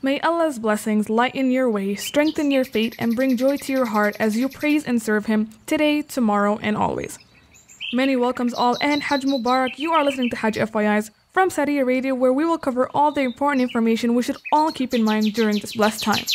May Allah's blessings lighten your way, strengthen your faith, and bring joy to your heart as you praise and serve Him today, tomorrow, and always. Many welcomes all and Hajj Mubarak. You are listening to Hajj FYIs from Saudi Arabia, where we will cover all the important information we should all keep in mind during this blessed time.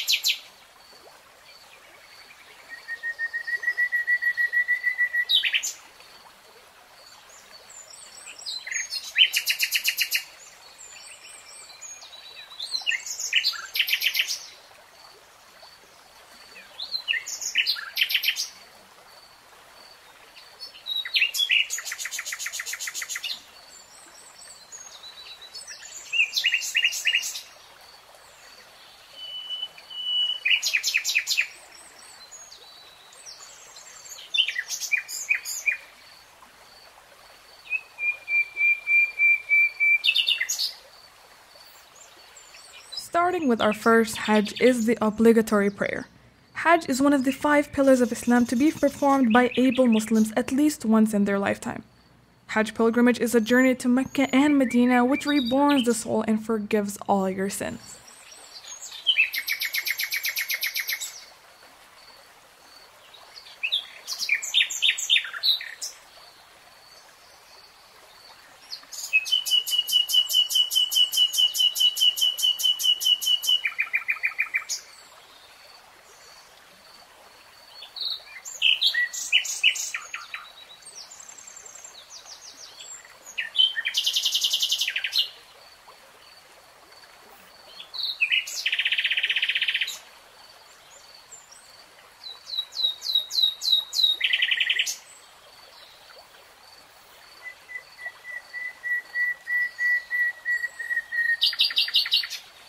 Starting with our first Hajj is the obligatory prayer. Hajj is one of the 5 pillars of Islam to be performed by able Muslims at least once in their lifetime. Hajj pilgrimage is a journey to Mecca and Medina which reborns the soul and forgives all your sins.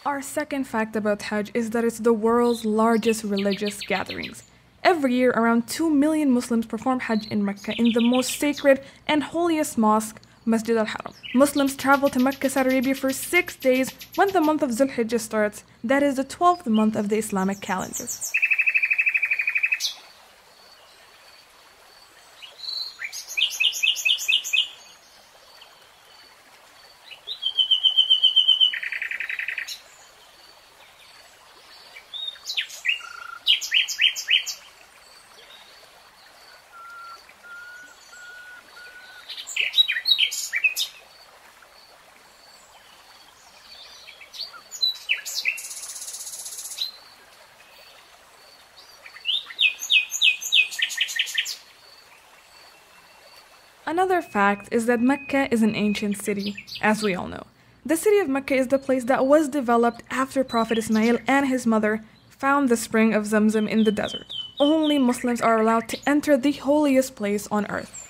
Our second fact about Hajj is that it's the world's largest religious gatherings. Every year, around 2 million Muslims perform Hajj in Mecca in the most sacred and holiest mosque, Masjid al-Haram. Muslims travel to Mecca, Saudi Arabia for 6 days when the month of Zulhijjah starts, that is the 12th month of the Islamic calendar. Another fact is that Mecca is an ancient city, as we all know. The city of Mecca is the place that was developed after Prophet Ismail and his mother found the spring of Zamzam in the desert. Only Muslims are allowed to enter the holiest place on earth.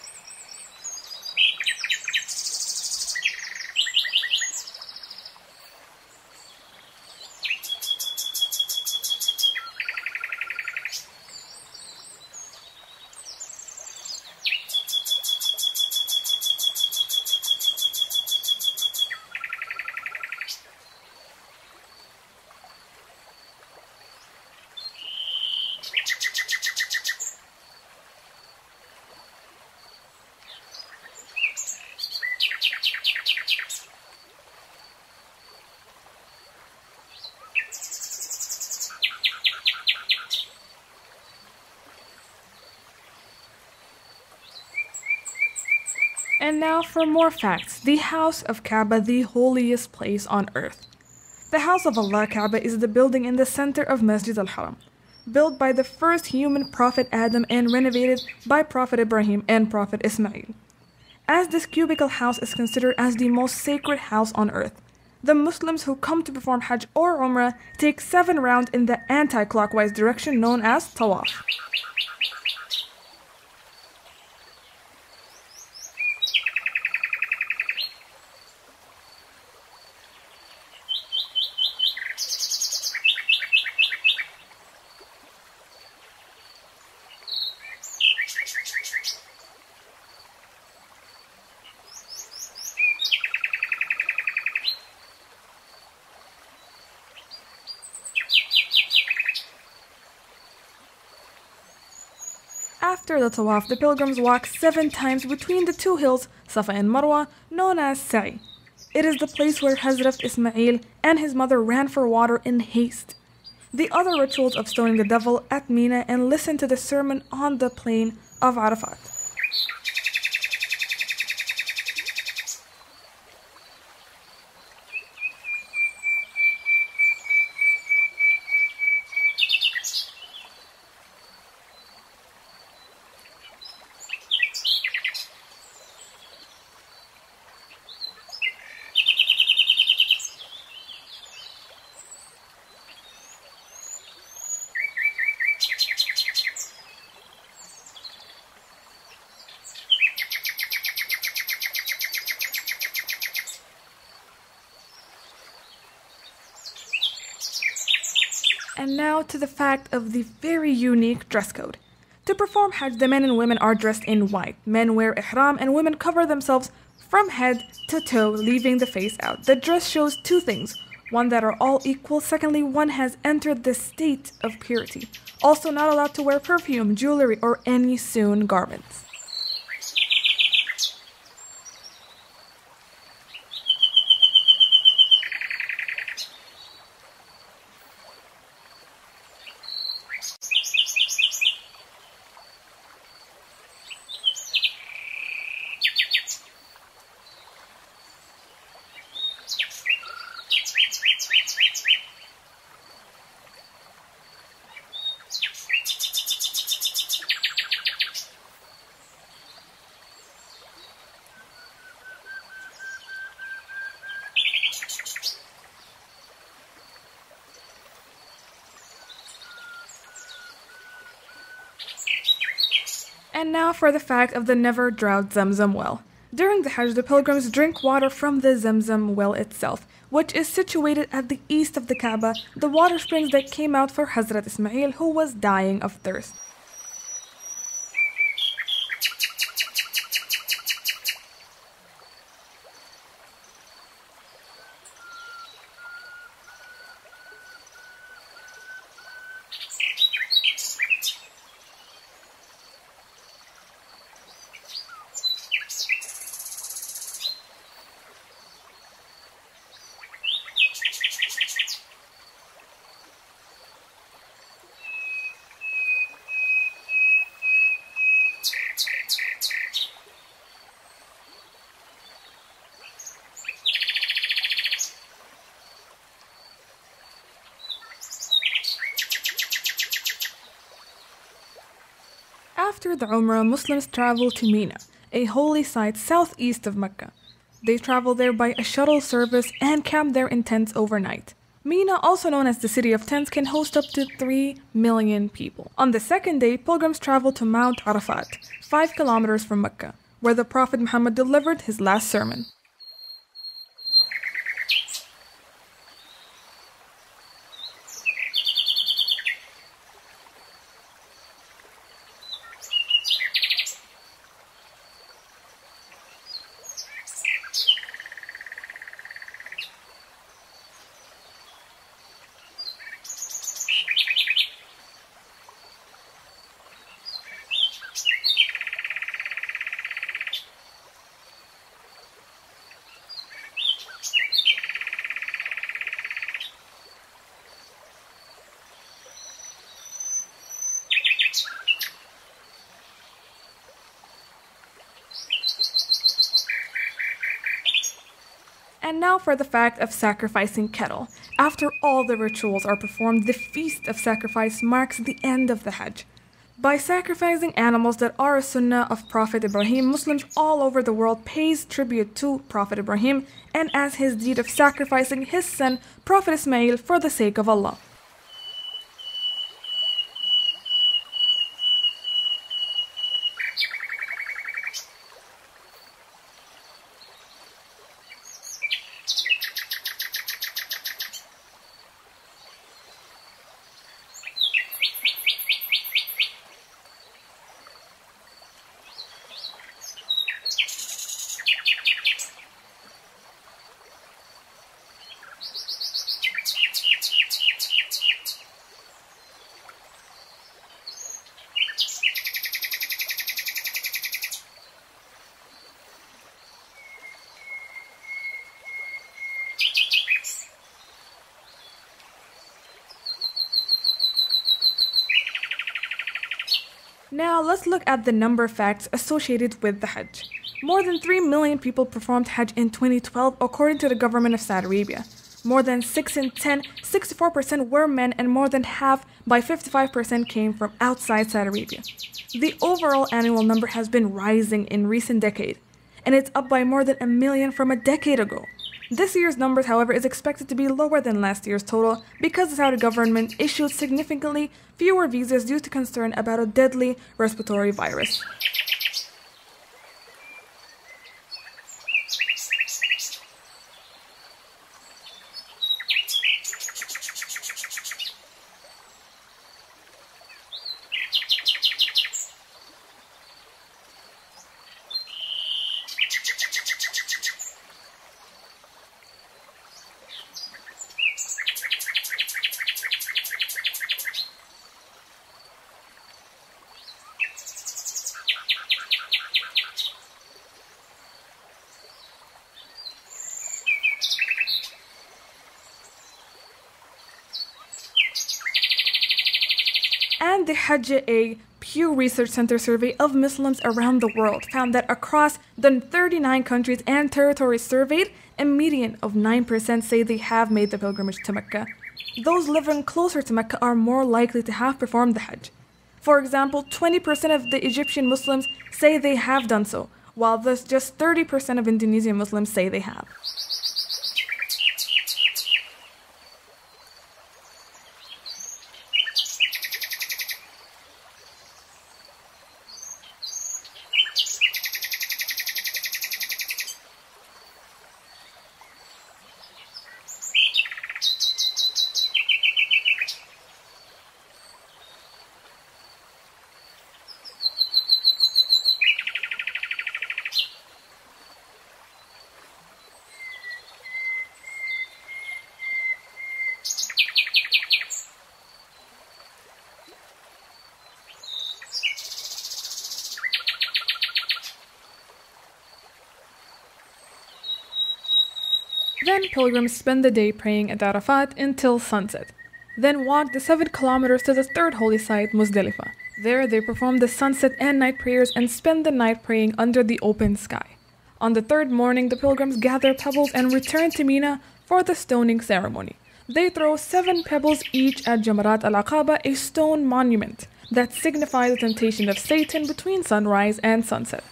And now for more facts. The house of Kaaba, the holiest place on earth. The house of Allah, Kaaba, is the building in the center of Masjid al-Haram, built by the first human prophet Adam and renovated by Prophet Ibrahim and Prophet Ismail. As this cubical house is considered as the most sacred house on earth, the Muslims who come to perform Hajj or Umrah take 7 rounds in the anti-clockwise direction known as Tawaf. After the Tawaf, the pilgrims walk 7 times between the 2 hills, Safa and Marwa, known as Sa'i. It is the place where Hazrat Ismail and his mother ran for water in haste. The other rituals of stoning the devil at Mina and listen to the sermon on the plain of Arafat. And now to the fact of the very unique dress code. To perform Hajj, the men and women are dressed in white. Men wear ihram and women cover themselves from head to toe, leaving the face out. The dress shows two things. One, that are all equal. Secondly, one has entered the state of purity. Also not allowed to wear perfume, jewelry, or any sewn garments. And now for the fact of the never-drought Zamzam well. During the Hajj, the pilgrims drink water from the Zamzam well itself, which is situated at the east of the Kaaba, the water springs that came out for Hazrat Ismail, who was dying of thirst. After the Umrah, Muslims travel to Mina, a holy site southeast of Mecca. They travel there by a shuttle service and camp there in tents overnight. Mina, also known as the City of Tents, can host up to 3 million people. On the second day, pilgrims travel to Mount Arafat, 5 kilometers from Mecca, where the Prophet Muhammad delivered his last sermon. And now for the fact of sacrificing cattle. After all the rituals are performed, the feast of sacrifice marks the end of the Hajj. By sacrificing animals that are a sunnah of Prophet Ibrahim, Muslims all over the world pays tribute to Prophet Ibrahim and as his deed of sacrificing his son, Prophet Ismail, for the sake of Allah. Now let's look at the number facts associated with the Hajj. More than 3 million people performed Hajj in 2012 according to the government of Saudi Arabia. More than 6 in 10, 64% were men, and more than half, by 55%, came from outside Saudi Arabia. The overall annual number has been rising in recent decades, and it's up by more than 1 million from a decade ago. This year's numbers, however, is expected to be lower than last year's total because the Saudi government issued significantly fewer visas due to concern about a deadly respiratory virus. And the Hajj, a Pew Research Center survey of Muslims around the world, found that across the 39 countries and territories surveyed, a median of 9% say they have made the pilgrimage to Mecca. Those living closer to Mecca are more likely to have performed the Hajj. For example, 20% of the Egyptian Muslims say they have done so, while just 30% of Indonesian Muslims say they have. Then pilgrims spend the day praying at Arafat until sunset. Then walk the 7 kilometers to the third holy site, Muzdalifah. There they perform the sunset and night prayers and spend the night praying under the open sky. On the third morning, the pilgrims gather pebbles and return to Mina for the stoning ceremony. They throw 7 pebbles each at Jamarat al-Aqaba, a stone monument that signifies the temptation of Satan between sunrise and sunset.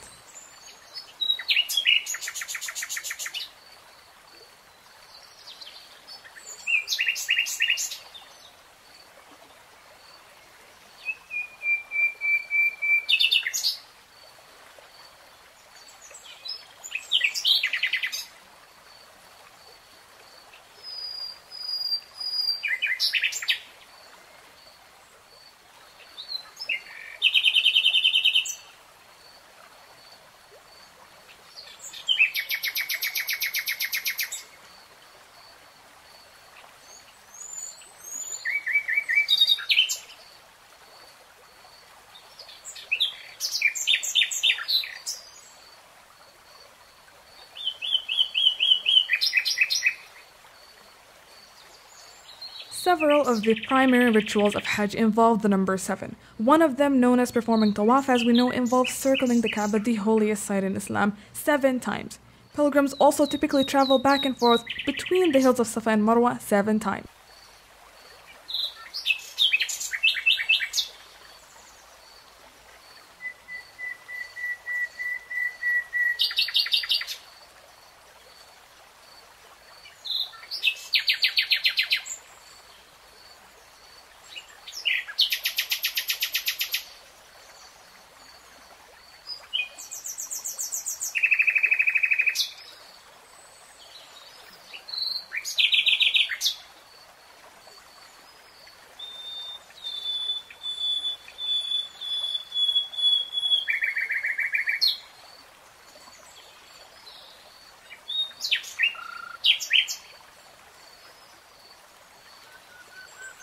Several of the primary rituals of Hajj involve the number 7. One of them, known as performing tawaf, as we know, involves circling the Kaaba, the holiest site in Islam, 7 times. Pilgrims also typically travel back and forth between the hills of Safa and Marwa 7 times.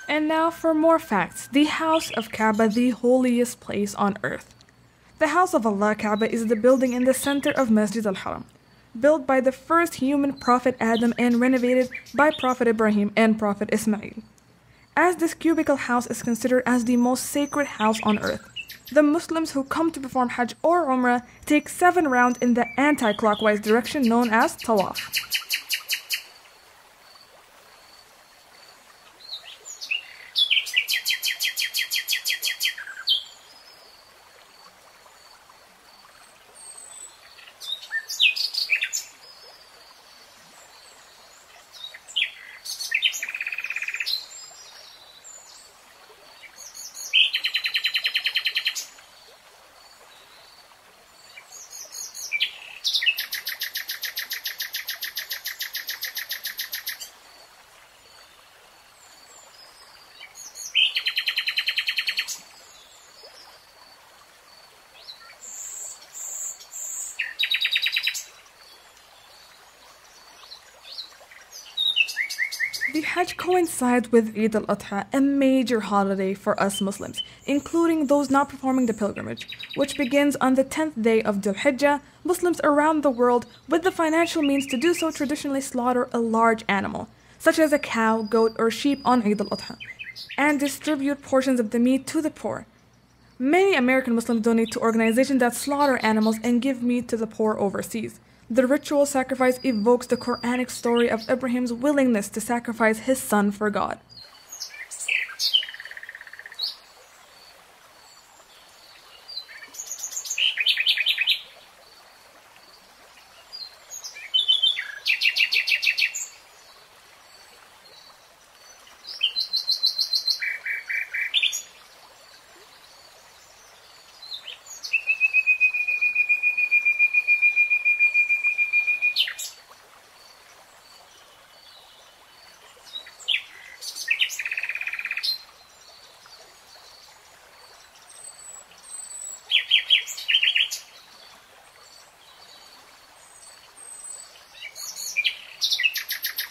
And now for more facts. The house of Kaaba, the holiest place on earth. The house of Allah, Kaaba, is the building in the center of Masjid al-Haram, built by the first human prophet Adam and renovated by Prophet Ibrahim and Prophet Ismail. As this cubical house is considered as the most sacred house on earth, The Muslims who come to perform Hajj or Umrah take 7 rounds in the anti-clockwise direction known as Tawaf. The Hajj coincides with Eid al-Adha, a major holiday for us Muslims, including those not performing the pilgrimage, which begins on the 10th day of Dhul Hijjah. Muslims around the world with the financial means to do so traditionally slaughter a large animal, such as a cow, goat, or sheep on Eid al-Adha, and distribute portions of the meat to the poor. Many American Muslims donate to organizations that slaughter animals and give meat to the poor overseas. The ritual sacrifice evokes the Quranic story of Abraham's willingness to sacrifice his son for God.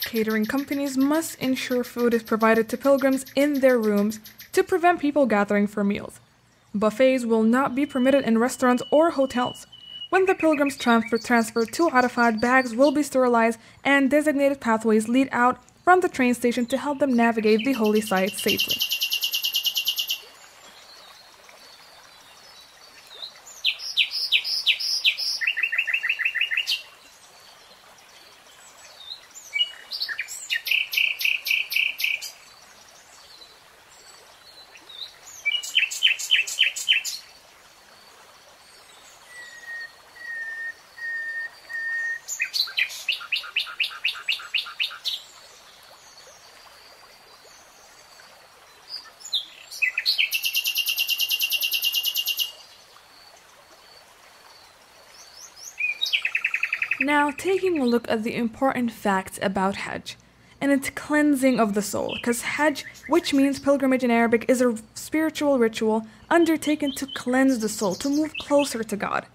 Catering companies must ensure food is provided to pilgrims in their rooms to prevent people gathering for meals. Buffets will not be permitted in restaurants or hotels. When the pilgrims transfer to Arafat, bags will be sterilized and designated pathways lead out from the train station to help them navigate the holy site safely. Now, taking a look at the important facts about Hajj and its cleansing of the soul, because Hajj, which means pilgrimage in Arabic, is a spiritual ritual undertaken to cleanse the soul, to move closer to God.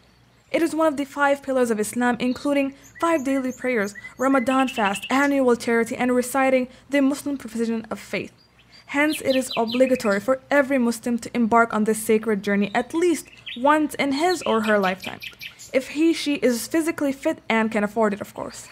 It is one of the 5 pillars of Islam, including 5 daily prayers, Ramadan fast, annual charity, and reciting the Muslim profession of faith. Hence, it is obligatory for every Muslim to embark on this sacred journey at least once in his or her lifetime, if she is physically fit and can afford it, of course.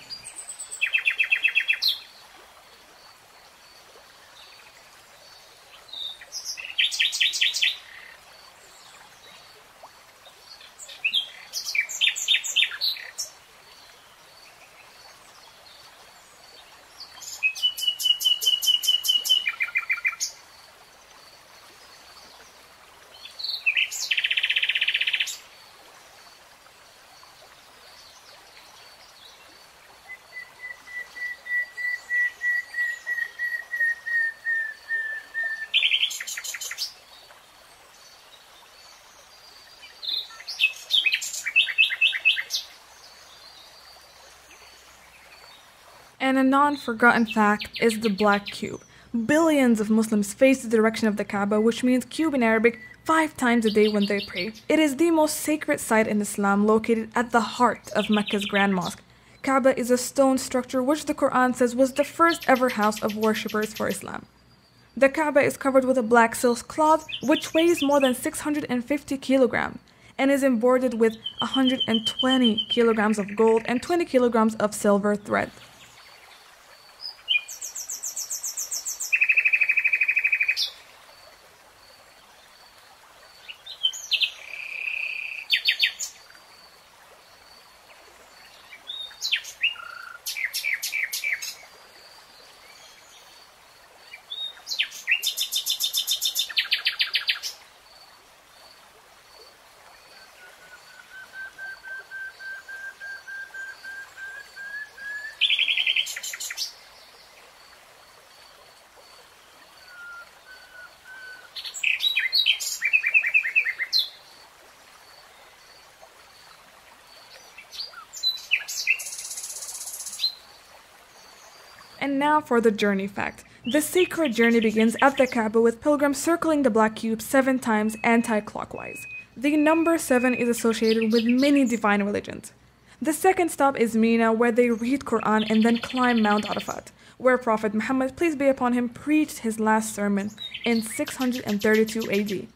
And a non-forgotten fact is the black cube. Billions of Muslims face the direction of the Kaaba, which means cube in Arabic, 5 times a day when they pray. It is the most sacred site in Islam, located at the heart of Mecca's Grand Mosque. Kaaba is a stone structure which the Quran says was the first ever house of worshippers for Islam. The Kaaba is covered with a black silk cloth which weighs more than 650 kilograms and is embroidered with 120 kilograms of gold and 20 kilograms of silver thread. And now for the journey fact. The sacred journey begins at the Kaaba with pilgrims circling the black cube 7 times anti-clockwise. The number 7 is associated with many divine religions. The second stop is Mina, where they read Quran and then climb Mount Arafat, where Prophet Muhammad, peace be upon him, preached his last sermon in 632 AD.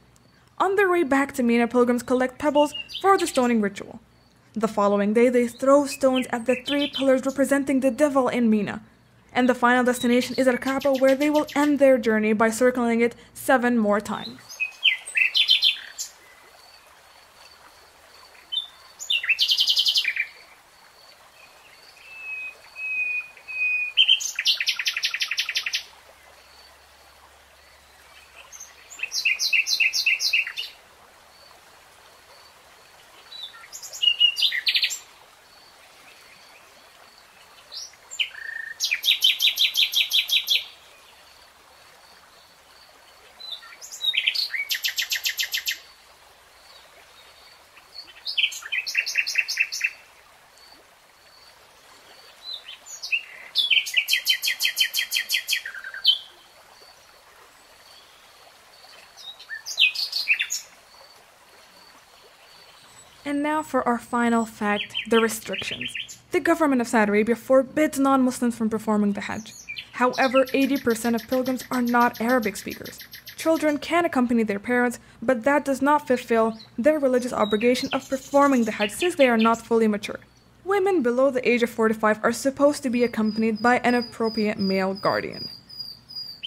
On their way back to Mina, pilgrims collect pebbles for the stoning ritual. The following day, they throw stones at the 3 pillars representing the devil in Mina. And the final destination is Al-Kaaba, where they will end their journey by circling it 7 more times. And now for our final fact, the restrictions. The government of Saudi Arabia forbids non-Muslims from performing the Hajj. However, 80% of pilgrims are not Arabic speakers. Children can accompany their parents, but that does not fulfill their religious obligation of performing the Hajj since they are not fully mature. Women below the age of 45 are supposed to be accompanied by an appropriate male guardian.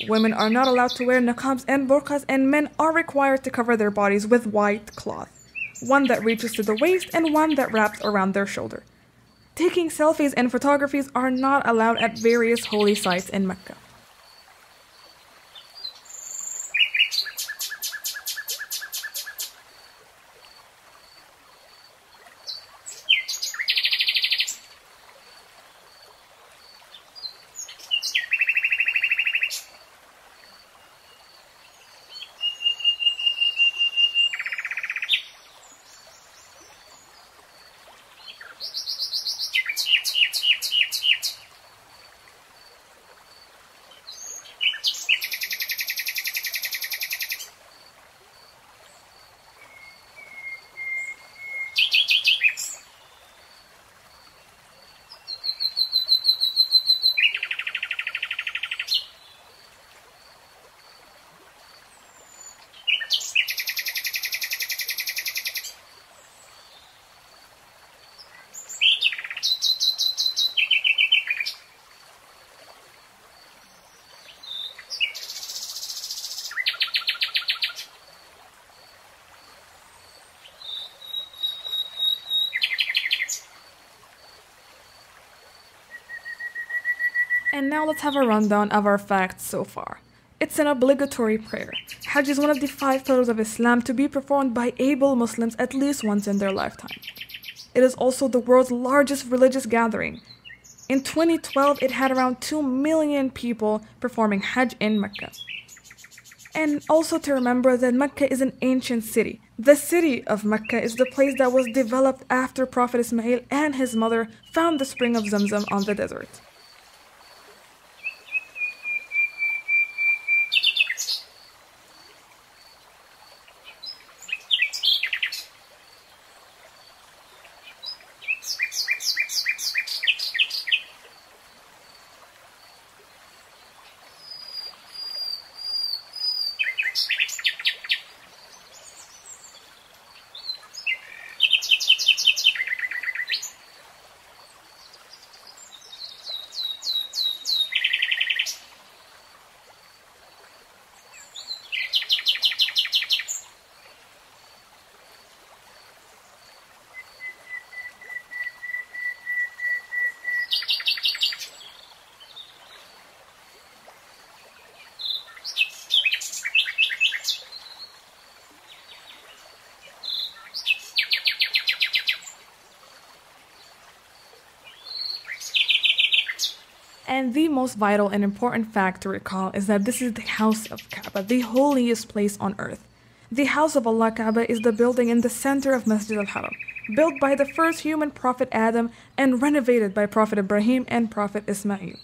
Women are not allowed to wear niqabs and burqas, and men are required to cover their bodies with white cloth, one that reaches to the waist and one that wraps around their shoulder. Taking selfies and photographies are not allowed at various holy sites in Mecca. And now let's have a rundown of our facts so far. It's an obligatory prayer. Hajj is one of the 5 pillars of Islam to be performed by able Muslims at least once in their lifetime. It is also the world's largest religious gathering. In 2012, it had around 2 million people performing Hajj in Mecca. And also to remember that Mecca is an ancient city. The city of Mecca is the place that was developed after Prophet Ismail and his mother found the spring of Zamzam on the desert. And the most vital and important fact to recall is that this is the house of Kaaba, the holiest place on earth. The house of Allah Kaaba is the building in the center of Masjid al-Haram, built by the first human prophet Adam and renovated by Prophet Ibrahim and Prophet Ismail.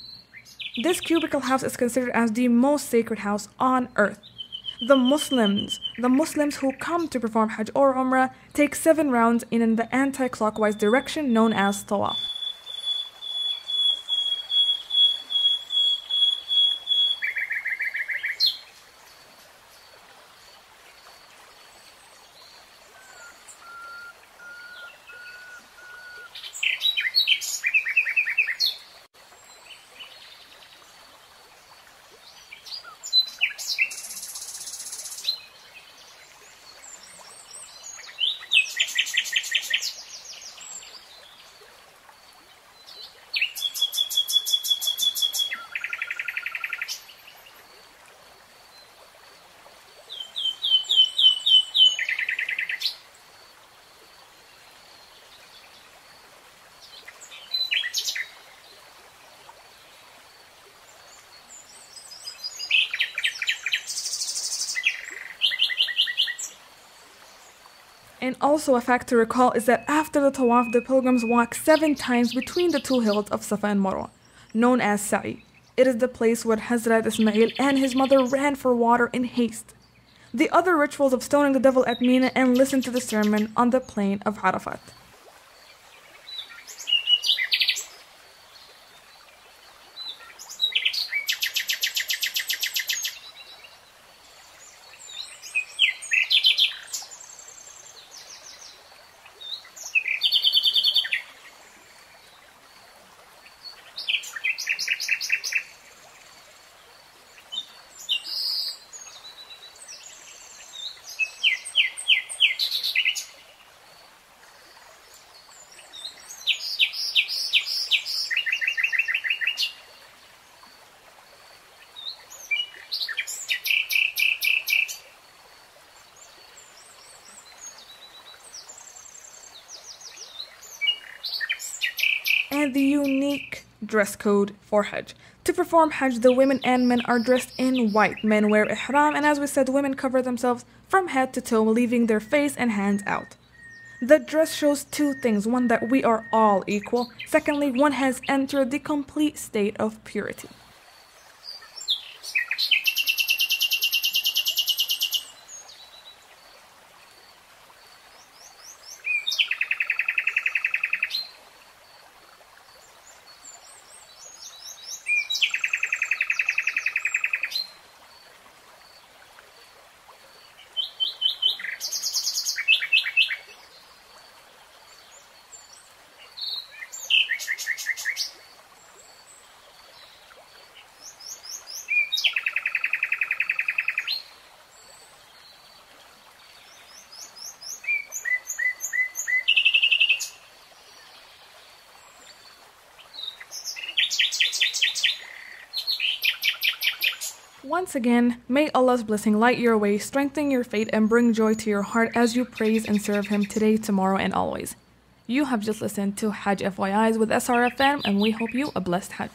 This cubicle house is considered as the most sacred house on earth. The Muslims who come to perform Hajj or Umrah take 7 rounds in the anti-clockwise direction known as Tawaf. And also a fact to recall is that after the Tawaf, the pilgrims walk 7 times between the 2 hills of Safa and Marwa, known as Sa'i. It is the place where Hazrat Ismail and his mother ran for water in haste. The other rituals of stoning the devil at Mina and listen to the sermon on the plain of Arafat. And the unique dress code for Hajj. To perform Hajj, the women and men are dressed in white. Men wear ihram, and as we said, women cover themselves from head to toe, leaving their face and hands out. The dress shows 2 things. One, that we are all equal. Secondly, one has entered the complete state of purity. Once again, may Allah's blessing light your way, strengthen your faith, and bring joy to your heart as you praise and serve Him today, tomorrow, and always. You have just listened to Hajj FYIs with SRFM, and we hope you a blessed Hajj.